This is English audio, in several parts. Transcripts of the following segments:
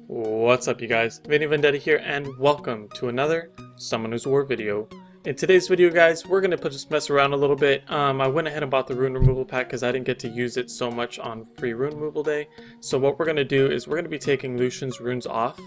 What's up, you guys? Vinny Vendetta here, and welcome to another Summoner's War video. In today's video, guys, we're going to just mess around a little bit. I went ahead and bought the rune removal pack because I didn't get to use it so much on free rune removal day. So what we're going to do is we're going to be taking Lucian's runes off,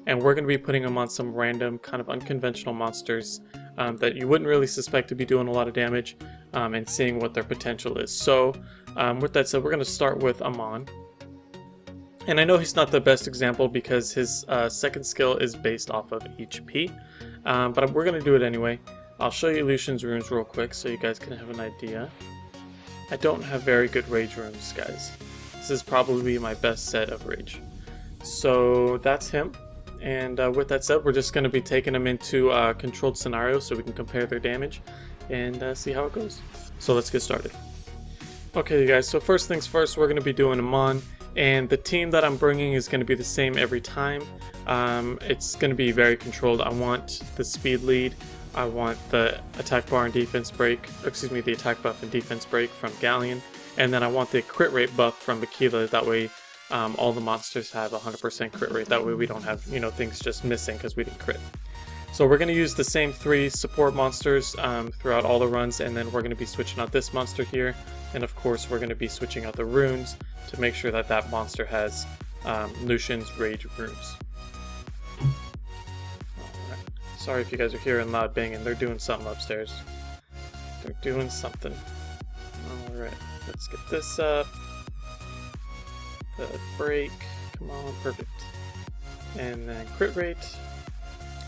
and we're going to be putting them on some random kind of unconventional monsters that you wouldn't really suspect to be doing a lot of damage, and seeing what their potential is. So with that said, we're going to start with Ahman. And I know he's not the best example because his second skill is based off of HP, but we're going to do it anyway. I'll show you Lucian's runes real quick so you guys can have an idea. I don't have very good rage runes, guys. This is probably my best set of rage. So that's him. And with that said, we're just going to be taking them into a controlled scenario so we can compare their damage and see how it goes. So let's get started. Okay, you guys, so first things first, we're going to be doing Ahman. And the team that I'm bringing is going to be the same every time. It's going to be very controlled. I want the speed lead. I want the attack bar and defense break. Excuse me, the attack buff and defense break from Galleon. And then I want the crit rate buff from Mikene. That way all the monsters have 100% crit rate. That way we don't have, things just missing because we didn't crit. So we're going to use the same 3 support monsters throughout all the runs. And then we're going to be switching out this monster here. And of course we're going to be switching out the runes to make sure that that monster has Lucian's rage runes. Alright. Sorry if you guys are hearing loud banging. They're doing something upstairs. They're doing something. Alright, let's get this up. The break. Come on, perfect. And then crit rate.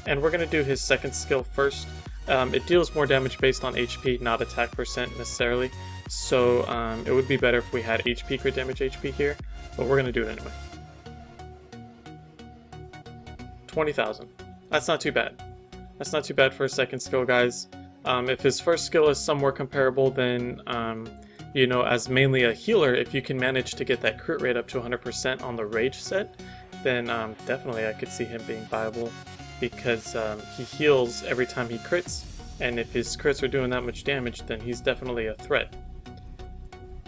And we're going to do his second skill first. It deals more damage based on HP, not attack percent necessarily. So it would be better if we had HP crit damage HP here, but we're going to do it anyway. 20,000. That's not too bad. That's not too bad for a second skill, guys. If his first skill is somewhere comparable, then, as mainly a healer, if you can manage to get that crit rate up to 100% on the rage set, then definitely I could see him being viable, because he heals every time he crits, and if his crits are doing that much damage, then he's definitely a threat.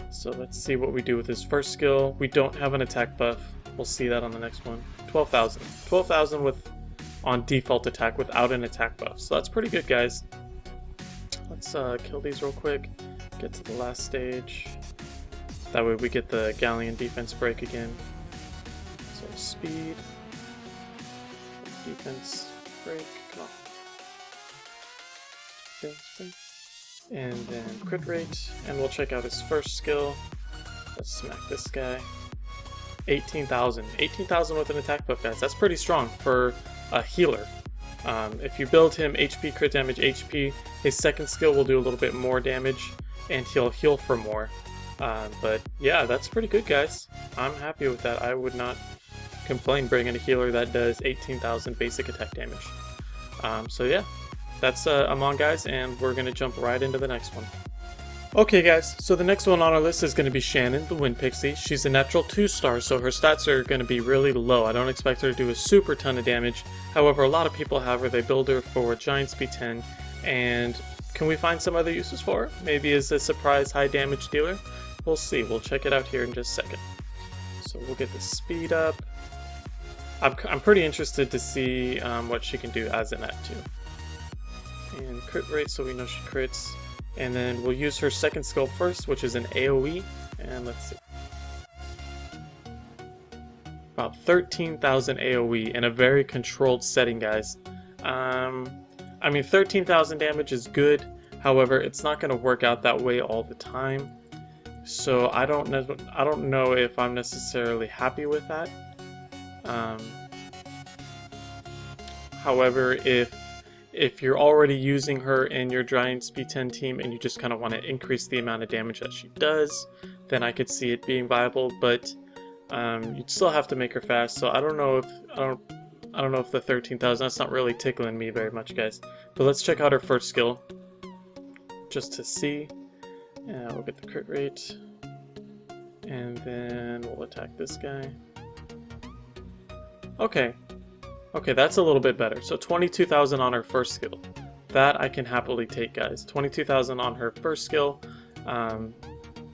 So let's see what we do with his first skill. We don't have an attack buff. We'll see that on the next one. 12,000. 12,000 with on default attack without an attack buff. So that's pretty good, guys. Let's kill these real quick. Get to the last stage. That way we get the Galleon defense break again. So speed. Defense break. Come on. Defense break. And then crit rate, and we'll check out his first skill. Let's smack this guy. 18,000. 18,000 with an attack buff, guys. That's pretty strong for a healer. If you build him HP crit damage HP, his second skill will do a little bit more damage, and he'll heal for more. But yeah, that's pretty good, guys. I'm happy with that. I would not complain bringing a healer that does 18,000 basic attack damage. So yeah. That's Ahman, guys, and we're going to jump right into the next one. Okay, guys, so the next one on our list is going to be Shannon, the Wind Pixie. She's a natural 2-star, so her stats are going to be really low. I don't expect her to do a super ton of damage. However, a lot of people have her. They build her for Giant Speed 10, and can we find some other uses for her? Maybe as a surprise high damage dealer? We'll see. We'll check it out here in just a second. So we'll get the speed up. I'm pretty interested to see what she can do as an Act 2. And crit rate, so we know she crits. And then we'll use her second skill first, which is an AoE. And let's see. About 13,000 AoE in a very controlled setting, guys. I mean, 13,000 damage is good. However, it's not going to work out that way all the time. So I don't know if I'm necessarily happy with that. However, if you're already using her in your Giant Speed 10 team and you just kind of want to increase the amount of damage that she does, then I could see it being viable. But you'd still have to make her fast. So I don't know if the 13,000, that's not really tickling me very much, guys. But let's check out her first skill just to see. And we'll get the crit rate, and then we'll attack this guy. Okay, that's a little bit better. So 22,000 on her first skill. That I can happily take, guys. 22,000 on her first skill.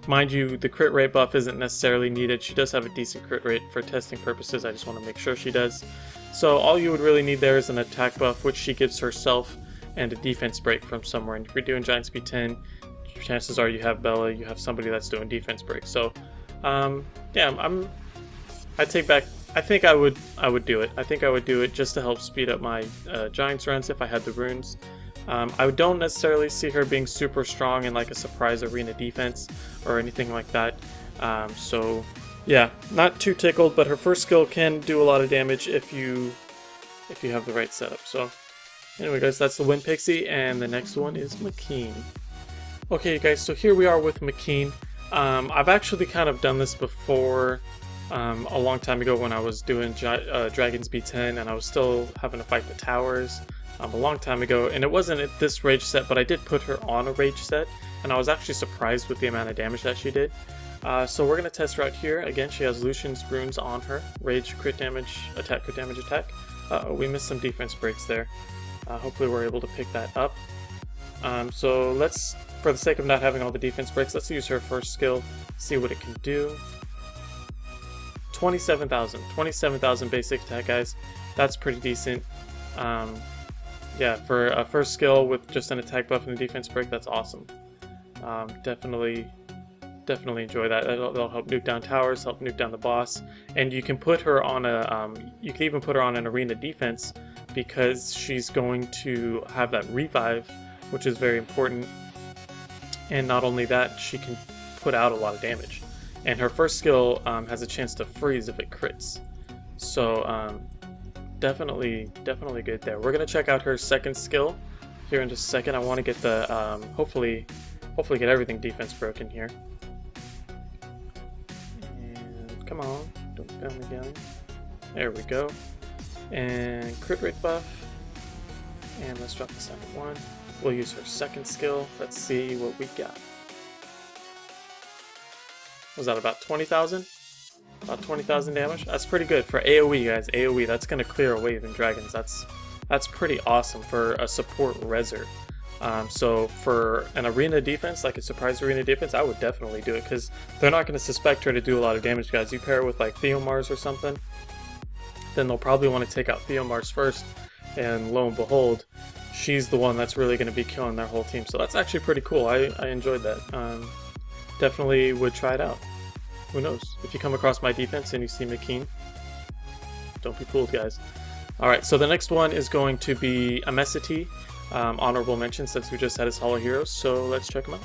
Mind you, the crit rate buff isn't necessarily needed. She does have a decent crit rate for testing purposes. I just want to make sure she does. So all you would really need there is an attack buff, which she gives herself, and a defense break from somewhere. And if you're doing Giant Speed 10, chances are you have Bella, you have somebody that's doing defense break. So, yeah, I take back. I think I would do it. I think I would do it just to help speed up my Giants runs if I had the runes. I don't necessarily see her being super strong in like a surprise arena defense or anything like that. So yeah, not too tickled, but her first skill can do a lot of damage if you have the right setup. So anyway guys, that's the Wind Pixie, and the next one is Mikene. Okay guys, so here we are with Mikene. I've actually kind of done this before a long time ago when I was doing Dragon's B10 and I was still having to fight the towers a long time ago, and it wasn't at this rage set, but I did put her on a rage set, and I was actually surprised with the amount of damage that she did. So we're going to test her out here. Again, she has Lucian's runes on her. Rage, crit damage, attack, crit damage, attack. We missed some defense breaks there. Hopefully we're able to pick that up. So let's, for the sake of not having all the defense breaks, let's use her first skill, see what it can do. 27,000 basic attack, guys. That's pretty decent. Yeah, for a first skill with just an attack buff and a defense break, that's awesome. Definitely enjoy that. That'll help nuke down towers, help nuke down the boss, and you can put her on a. You can even put her on an arena defense because she's going to have that revive, which is very important. And not only that, she can put out a lot of damage. And her first skill has a chance to freeze if it crits. So definitely good there. We're gonna check out her second skill here in just a second. I want to get the hopefully get everything defense broken here. And come on, don't fail me down. There we go. And crit rate buff. And let's drop this down to 1. We'll use her second skill. Let's see what we got. Was that about 20,000? About 20,000 damage? That's pretty good for AoE, guys. AoE, that's going to clear a wave in dragons. That's pretty awesome for a support reser. So for an arena defense, like a surprise arena defense, I would definitely do it because they're not going to suspect her to do a lot of damage, guys. You pair it with like Theomars or something, then they'll probably want to take out Theomars first, and lo and behold, she's the one that's really going to be killing their whole team. So that's actually pretty cool. I enjoyed that. Definitely would try it out. Who knows? If you come across my defense and you see Mikene, don't be fooled, guys. Alright, so the next one is going to be Imesety. Honorable mention since we just had his Hollow Heroes, so let's check them out.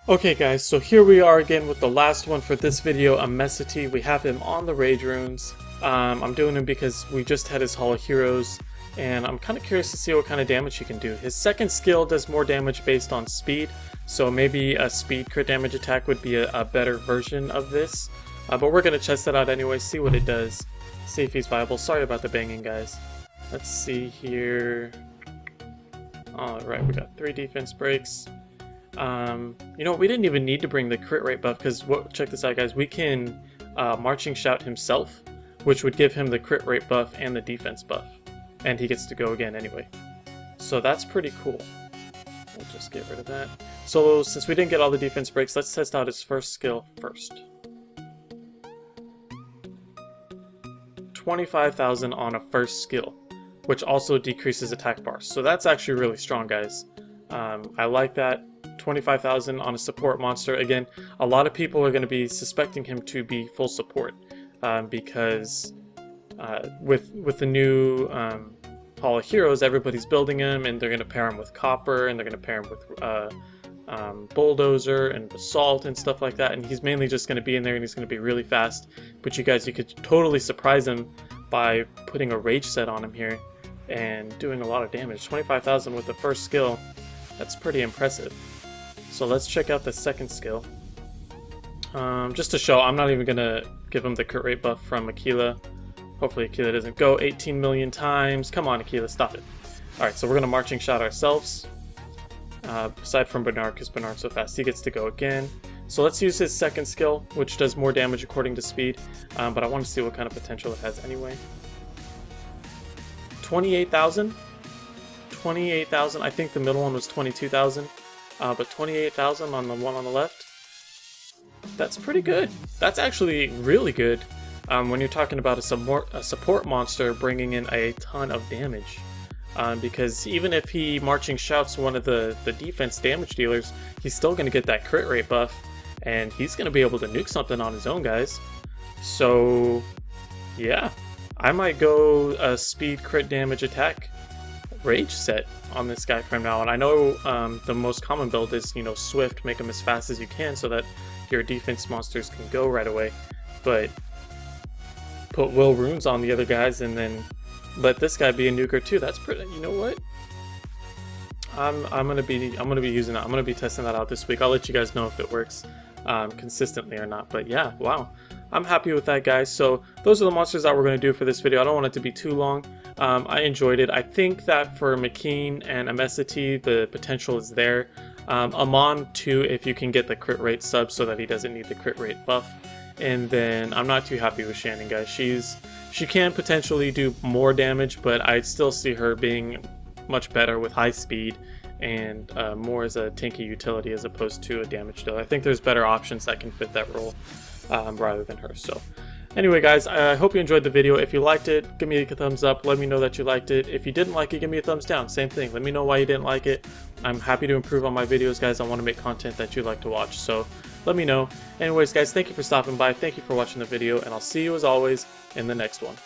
Okay guys, so here we are again with the last one for this video, Imesety. We have him on the Rage Runes. I'm doing him because we just had his Hollow Heroes, and I'm kind of curious to see what kind of damage he can do. His second skill does more damage based on speed, so maybe a speed crit damage attack would be a better version of this. But we're going to test that out anyway, see what it does, see if he's viable. Sorry about the banging, guys. Let's see here. Alright, we got 3 defense breaks. You know, we didn't even need to bring the crit rate buff because, check this out, guys. We can Marching Shout himself, which would give him the crit rate buff and the defense buff. And he gets to go again anyway. So that's pretty cool. We'll just get rid of that. So since we didn't get all the defense breaks, let's test out his first skill first. 25,000 on a first skill, which also decreases attack bars. So that's actually really strong, guys. I like that. 25,000 on a support monster. Again, a lot of people are going to be suspecting him to be full support because with the new Hall of Heroes, everybody's building him, and they're going to pair him with Copper, and they're going to pair him with Bulldozer and Basalt and stuff like that, and he's mainly just going to be in there and he's going to be really fast. But you guys, you could totally surprise him by putting a Rage set on him here and doing a lot of damage. 25,000 with the first skill, that's pretty impressive. So let's check out the second skill. Just to show, I'm not even going to give him the crit rate buff from Aquila. Hopefully Aquila doesn't go 18 million times. Come on, Aquila, stop it. Alright, so we're going to Marching Shout ourselves. Aside from Bernard, because Bernard's so fast, he gets to go again. So let's use his second skill, which does more damage according to speed. But I want to see what kind of potential it has anyway. 28,000? 28,000. I think the middle one was 22,000. But 28,000 on the one on the left. That's pretty good. That's actually really good when you're talking about a support monster bringing in a ton of damage. Because even if he marching shouts one of the defense damage dealers, he's still going to get that crit rate buff, and he's going to be able to nuke something on his own, guys. So, yeah, I might go a speed crit damage attack rage set on this guy from now on. I know the most common build is, you know, swift, make him as fast as you can so that your defense monsters can go right away, but put will runes on the other guys and then let this guy be a nuker too. That's pretty. You know what? I'm gonna be using that. I'm gonna be testing that out this week. I'll let you guys know if it works consistently or not. But yeah, wow, I'm happy with that, guys. So those are the monsters that we're gonna do for this video. I don't want it to be too long. I enjoyed it. I think that for Mikene and Imesety, the potential is there. Ahman too, if you can get the crit rate sub so that he doesn't need the crit rate buff. And then I'm not too happy with Shannon, guys. She can potentially do more damage, but I still see her being much better with high speed and more as a tanky utility as opposed to a damage dealer. I think there's better options that can fit that role rather than her. So anyway, guys, I hope you enjoyed the video. If you liked it, give me a thumbs up. Let me know that you liked it. If you didn't like it, give me a thumbs down. Same thing. Let me know why you didn't like it. I'm happy to improve on my videos, guys. I want to make content that you like to watch, so let me know. Anyways, guys, thank you for stopping by. Thank you for watching the video, and I'll see you as always in the next one.